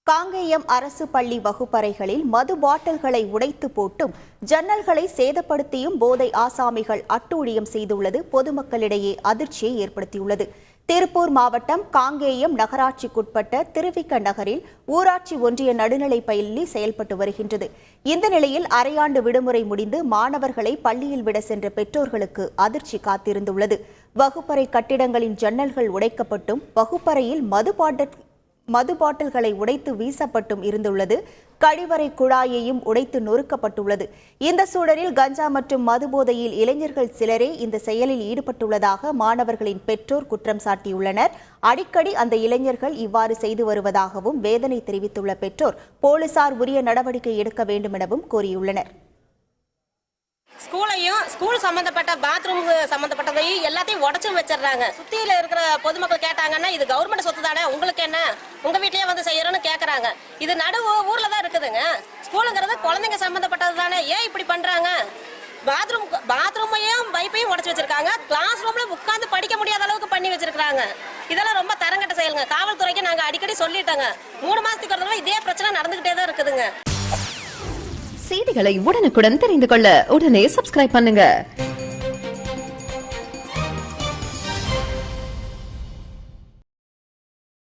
காங்கேயம் அரசு பள்ளி வகுப்பறைகளில் மது பாட்டில்களை உடைத்து போட்டும் ஜன்னல்களை சேதப்படுத்தியும் போதை ஆசாமிகள் அட்டூழியம் செய்துள்ளது பொதுமக்களிடையே அதிர்ச்சியை ஏற்படுத்தியுள்ளது. திருப்பூர் மாவட்டம் காங்கேயம் நகராட்சிக்குட்பட்ட திருவிக்க நகரில் ஊராட்சி ஒன்றிய நடுநிலைப் பள்ளி செயல்பட்டு வருகின்றது. இந்த நிலையில் அரையாண்டு விடுமுறை முடிந்து மாணவர்களை பள்ளியில் விட சென்ற பெற்றோர்களுக்கு அதிர்ச்சி காத்திருந்துள்ளது. வகுப்பறை கட்டிடங்களின் ஜன்னல்கள் உடைக்கப்பட்டும் வகுப்பறையில் மது பாட்டில்களை உடைத்து வீசப்பட்டும் இருந்துள்ளது. கழிவறை குழாயையும் உடைத்து நொறுக்கப்பட்டுள்ளது. இந்த சூழலில் கஞ்சா மற்றும் மது போதையில் இளைஞர்கள் சிலரே இந்த செயலில் ஈடுபட்டுள்ளதாக மாணவர்களின் பெற்றோர் குற்றம் சாட்டியுள்ளனர். அடிக்கடி அந்த இளைஞர்கள் இவ்வாறு செய்து வருவதாகவும் வேதனை தெரிவித்துள்ள பெற்றோர் போலீசார் உரிய நடவடிக்கை எடுக்க வேண்டும் எனவும் கோரியுள்ளனர். ஸ்கூல் சம்பந்தப்பட்ட பாத்ரூம் சம்பந்தப்பட்டதையும் எல்லாத்தையும் உடச்சும் வச்சிடறாங்க. சுத்தியில இருக்கிற பொதுமக்கள் கேட்டாங்கன்னா இது கவர்மெண்ட் சொத்து தானே, உங்களுக்கு என்ன, உங்க வீட்லயே வந்து செய்யறோம்னு கேக்குறாங்க. இது நடு ஊர்ல தான் இருக்குதுங்க. ஸ்கூலுங்கிறது குழந்தைங்க சம்பந்தப்பட்டது தானே, ஏன் இப்படி பண்றாங்க? பாத்ரூமையும் பைப்பையும் உடச்சு வச்சிருக்காங்க. கிளாஸ் ரூம்ல உட்கார்ந்து படிக்க முடியாத அளவுக்கு பண்ணி வச்சிருக்காங்க. இதெல்லாம் ரொம்ப தரங்கட்ட செயலுங்க. காவல்துறைக்கு நாங்க அடிக்கடி சொல்லிட்டோங்க. 3 மாசத்துக்கு ஒரு தடவை இதே பிரச்சனை நடந்துகிட்டே தான் இருக்குதுங்க. செய்திகளை உடனுக்குடன் தெரிந்து கொள்ள உடனே சப்ஸ்கிரைப் பண்ணுங்க.